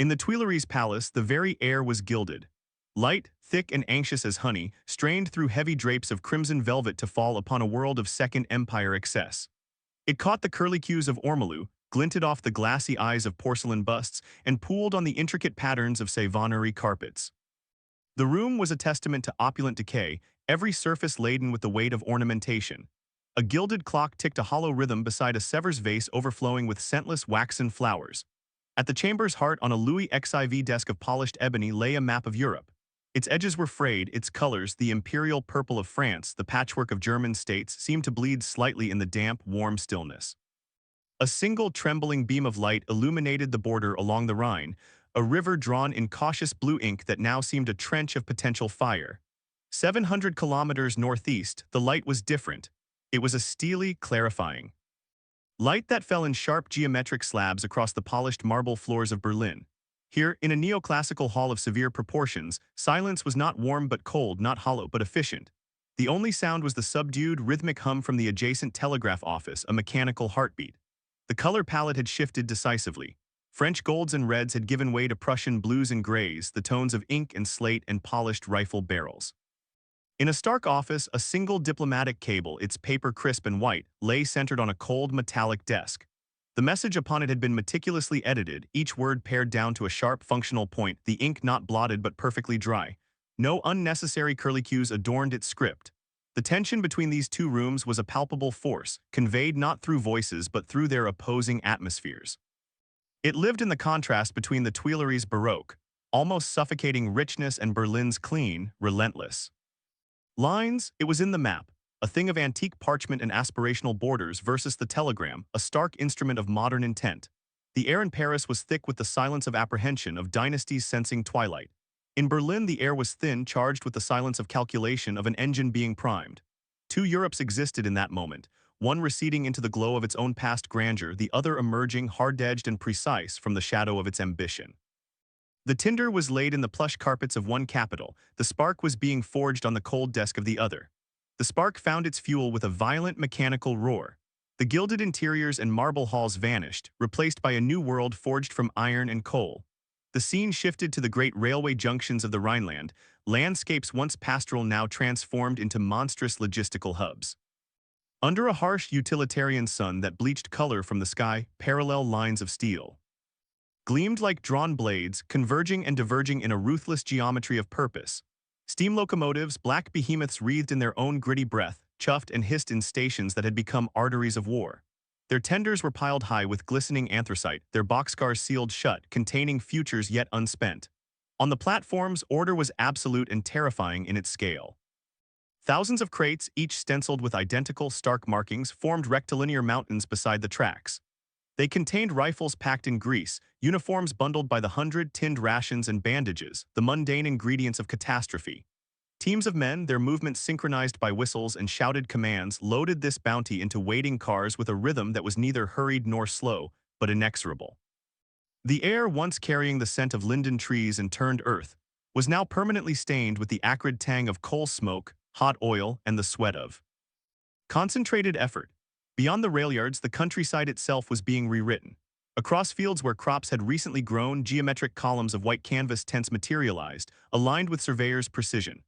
In the Tuileries Palace, the very air was gilded. Light, thick and anxious as honey, strained through heavy drapes of crimson velvet to fall upon a world of Second Empire excess. It caught the curlicues of ormolu, glinted off the glassy eyes of porcelain busts, and pooled on the intricate patterns of Savonnerie carpets. The room was a testament to opulent decay, every surface laden with the weight of ornamentation. A gilded clock ticked a hollow rhythm beside a Sevres vase overflowing with scentless waxen flowers. At the chamber's heart on a Louis XIV desk of polished ebony lay a map of Europe. Its edges were frayed, its colors, the imperial purple of France, the patchwork of German states, seemed to bleed slightly in the damp, warm stillness. A single trembling beam of light illuminated the border along the Rhine, a river drawn in cautious blue ink that now seemed a trench of potential fire. 700 kilometers northeast, the light was different. It was a steely, clarifying light that fell in sharp geometric slabs across the polished marble floors of Berlin. Here, in a neoclassical hall of severe proportions, silence was not warm but cold, not hollow but efficient. The only sound was the subdued, rhythmic hum from the adjacent telegraph office, a mechanical heartbeat. The color palette had shifted decisively. French golds and reds had given way to Prussian blues and grays, the tones of ink and slate and polished rifle barrels. In a stark office, a single diplomatic cable, its paper crisp and white, lay centered on a cold metallic desk. The message upon it had been meticulously edited, each word pared down to a sharp functional point, the ink not blotted but perfectly dry. No unnecessary curlicues adorned its script. The tension between these two rooms was a palpable force, conveyed not through voices but through their opposing atmospheres. It lived in the contrast between the Tuileries' Baroque, almost suffocating richness and Berlin's clean, relentless lines. It was in the map, a thing of antique parchment and aspirational borders versus the telegram, a stark instrument of modern intent. The air in Paris was thick with the silence of apprehension, of dynasties sensing twilight. In Berlin, the air was thin, charged with the silence of calculation, of an engine being primed. Two Europes existed in that moment, one receding into the glow of its own past grandeur, the other emerging, hard-edged and precise, from the shadow of its ambition. The tinder was laid in the plush carpets of one capital, the spark was being forged on the cold desk of the other. The spark found its fuel with a violent mechanical roar. The gilded interiors and marble halls vanished, replaced by a new world forged from iron and coal. The scene shifted to the great railway junctions of the Rhineland, landscapes once pastoral now transformed into monstrous logistical hubs. Under a harsh utilitarian sun that bleached color from the sky, parallel lines of steel gleamed like drawn blades, converging and diverging in a ruthless geometry of purpose. Steam locomotives, black behemoths wreathed in their own gritty breath, chuffed and hissed in stations that had become arteries of war. Their tenders were piled high with glistening anthracite, their boxcars sealed shut, containing futures yet unspent. On the platforms, order was absolute and terrifying in its scale. Thousands of crates, each stenciled with identical, stark markings, formed rectilinear mountains beside the tracks. They contained rifles packed in grease, uniforms bundled by the hundred, tinned rations and bandages, the mundane ingredients of catastrophe. Teams of men, their movements synchronized by whistles and shouted commands, loaded this bounty into waiting cars with a rhythm that was neither hurried nor slow, but inexorable. The air, once carrying the scent of linden trees and turned earth, was now permanently stained with the acrid tang of coal smoke, hot oil, and the sweat of concentrated effort. Beyond the rail yards, the countryside itself was being rewritten. Across fields where crops had recently grown, geometric columns of white canvas tents materialized, aligned with surveyors' precision.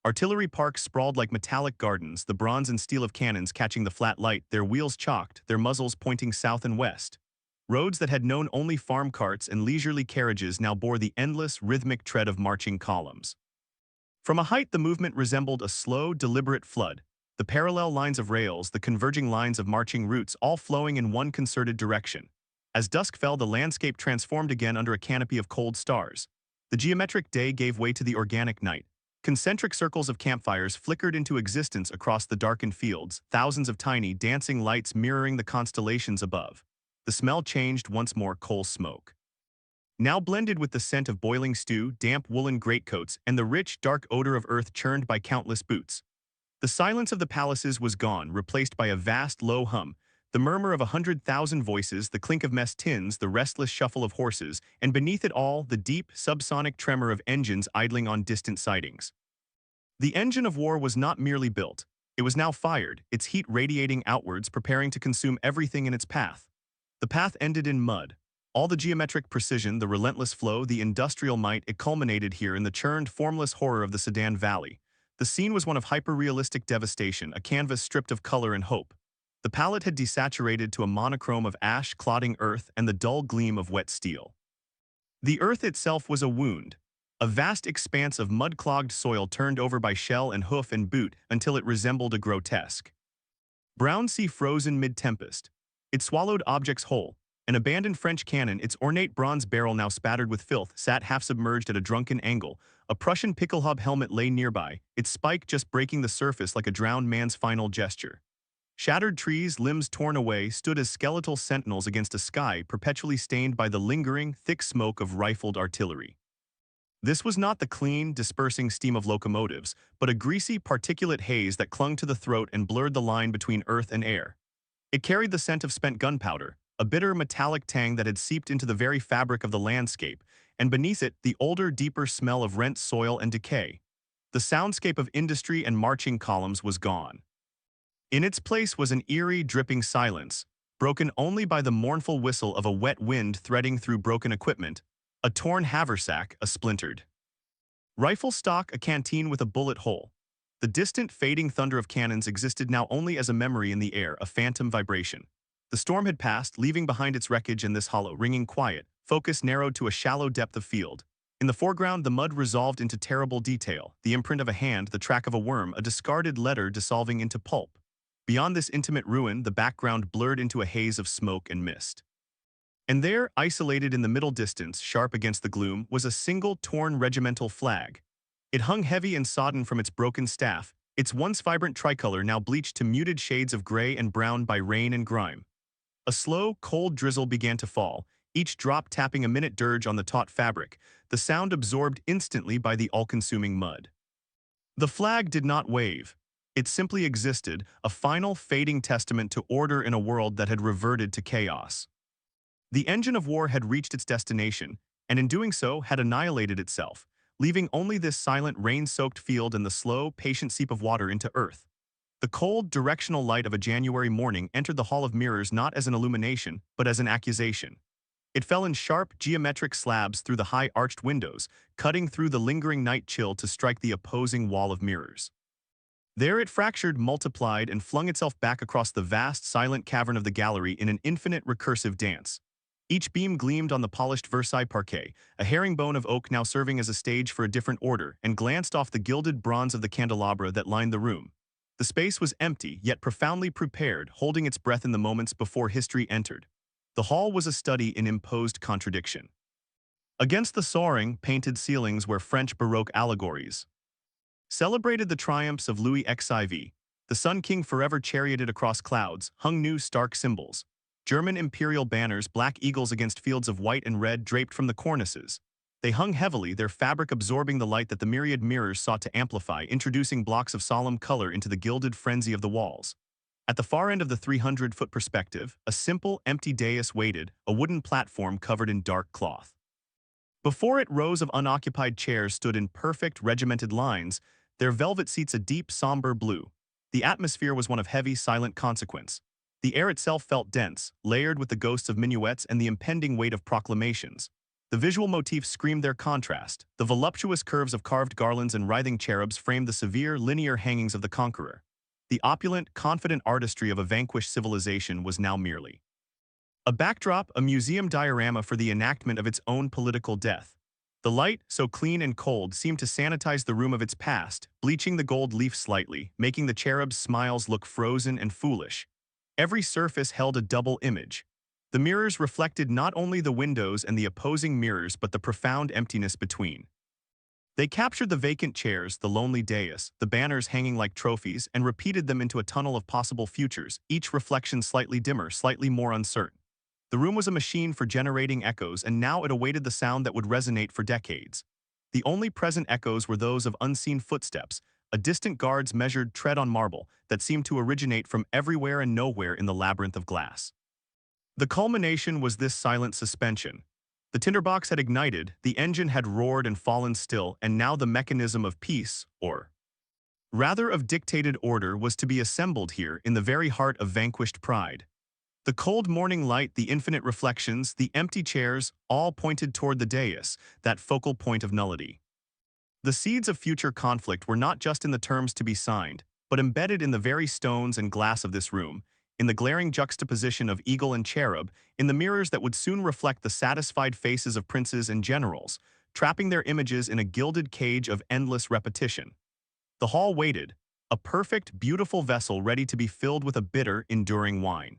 Artillery parks sprawled like metallic gardens, the bronze and steel of cannons catching the flat light, their wheels chalked, their muzzles pointing south and west. Roads that had known only farm carts and leisurely carriages now bore the endless, rhythmic tread of marching columns. From a height, the movement resembled a slow, deliberate flood. The parallel lines of rails, the converging lines of marching routes, all flowing in one concerted direction. As dusk fell, the landscape transformed again under a canopy of cold stars. The geometric day gave way to the organic night. Concentric circles of campfires flickered into existence across the darkened fields, thousands of tiny, dancing lights mirroring the constellations above. The smell changed once more, coal smoke. Now blended with the scent of boiling stew, damp woolen greatcoats, and the rich, dark odor of earth churned by countless boots. The silence of the palaces was gone, replaced by a vast, low hum, the murmur of 100,000 voices, the clink of mess tins, the restless shuffle of horses, and beneath it all, the deep, subsonic tremor of engines idling on distant sidings. The engine of war was not merely built. It was now fired, its heat radiating outwards, preparing to consume everything in its path. The path ended in mud. All the geometric precision, the relentless flow, the industrial might, it culminated here in the churned, formless horror of the Sedan Valley. The scene was one of hyper-realistic devastation, a canvas stripped of color and hope. The palette had desaturated to a monochrome of ash, clotting earth, and the dull gleam of wet steel. The earth itself was a wound, a vast expanse of mud-clogged soil turned over by shell and hoof and boot until it resembled a grotesque brown sea frozen mid-tempest. It swallowed objects whole. An abandoned French cannon, its ornate bronze barrel now spattered with filth, sat half-submerged at a drunken angle. A Prussian pickelhaube helmet lay nearby, its spike just breaking the surface like a drowned man's final gesture. Shattered trees, limbs torn away, stood as skeletal sentinels against a sky perpetually stained by the lingering, thick smoke of rifled artillery. This was not the clean, dispersing steam of locomotives, but a greasy, particulate haze that clung to the throat and blurred the line between earth and air. It carried the scent of spent gunpowder, a bitter metallic tang that had seeped into the very fabric of the landscape, and beneath it, the older, deeper smell of rent soil and decay. The soundscape of industry and marching columns was gone. In its place was an eerie, dripping silence, broken only by the mournful whistle of a wet wind threading through broken equipment, a torn haversack, a splintered rifle stock, a canteen with a bullet hole. The distant, fading thunder of cannons existed now only as a memory in the air, a phantom vibration. The storm had passed, leaving behind its wreckage in this hollow, ringing quiet, focus narrowed to a shallow depth of field. In the foreground, the mud resolved into terrible detail, the imprint of a hand, the track of a worm, a discarded letter dissolving into pulp. Beyond this intimate ruin, the background blurred into a haze of smoke and mist. And there, isolated in the middle distance, sharp against the gloom, was a single torn regimental flag. It hung heavy and sodden from its broken staff, its once vibrant tricolor now bleached to muted shades of gray and brown by rain and grime. A slow, cold drizzle began to fall, each drop tapping a minute dirge on the taut fabric, the sound absorbed instantly by the all-consuming mud. The flag did not wave. It simply existed, a final, fading testament to order in a world that had reverted to chaos. The engine of war had reached its destination, and in doing so had annihilated itself, leaving only this silent, rain-soaked field and the slow, patient seep of water into earth. The cold, directional light of a January morning entered the Hall of Mirrors not as an illumination, but as an accusation. It fell in sharp, geometric slabs through the high arched windows, cutting through the lingering night chill to strike the opposing wall of mirrors. There it fractured, multiplied, and flung itself back across the vast, silent cavern of the gallery in an infinite, recursive dance. Each beam gleamed on the polished Versailles parquet, a herringbone of oak now serving as a stage for a different order, and glanced off the gilded bronze of the candelabra that lined the room. The space was empty, yet profoundly prepared, holding its breath in the moments before history entered. The hall was a study in imposed contradiction. Against the soaring, painted ceilings were French Baroque allegories. Celebrated the triumphs of Louis XIV, the Sun King forever charioted across clouds, hung new stark symbols. German imperial banners, black eagles against fields of white and red draped from the cornices. They hung heavily, their fabric absorbing the light that the myriad mirrors sought to amplify, introducing blocks of solemn color into the gilded frenzy of the walls. At the far end of the 300-foot perspective, a simple, empty dais waited, a wooden platform covered in dark cloth. Before it, rows of unoccupied chairs stood in perfect, regimented lines, their velvet seats a deep, somber blue. The atmosphere was one of heavy, silent consequence. The air itself felt dense, layered with the ghosts of minuets and the impending weight of proclamations. The visual motifs screamed their contrast. The voluptuous curves of carved garlands and writhing cherubs framed the severe, linear hangings of the conqueror. The opulent, confident artistry of a vanquished civilization was now merely a backdrop, a museum diorama for the enactment of its own political death. The light, so clean and cold, seemed to sanitize the room of its past, bleaching the gold leaf slightly, making the cherub's smiles look frozen and foolish. Every surface held a double image. The mirrors reflected not only the windows and the opposing mirrors but the profound emptiness between. They captured the vacant chairs, the lonely dais, the banners hanging like trophies, and repeated them into a tunnel of possible futures, each reflection slightly dimmer, slightly more uncertain. The room was a machine for generating echoes, and now it awaited the sound that would resonate for decades. The only present echoes were those of unseen footsteps, a distant guard's measured tread on marble that seemed to originate from everywhere and nowhere in the labyrinth of glass. The culmination was this silent suspension. The tinderbox had ignited, the engine had roared and fallen still, and now the mechanism of peace, or rather of dictated order, was to be assembled here in the very heart of vanquished pride. The cold morning light, the infinite reflections, the empty chairs, all pointed toward the dais, that focal point of nullity. The seeds of future conflict were not just in the terms to be signed, but embedded in the very stones and glass of this room, in the glaring juxtaposition of eagle and cherub, in the mirrors that would soon reflect the satisfied faces of princes and generals, trapping their images in a gilded cage of endless repetition. The hall waited, a perfect, beautiful vessel ready to be filled with a bitter, enduring wine.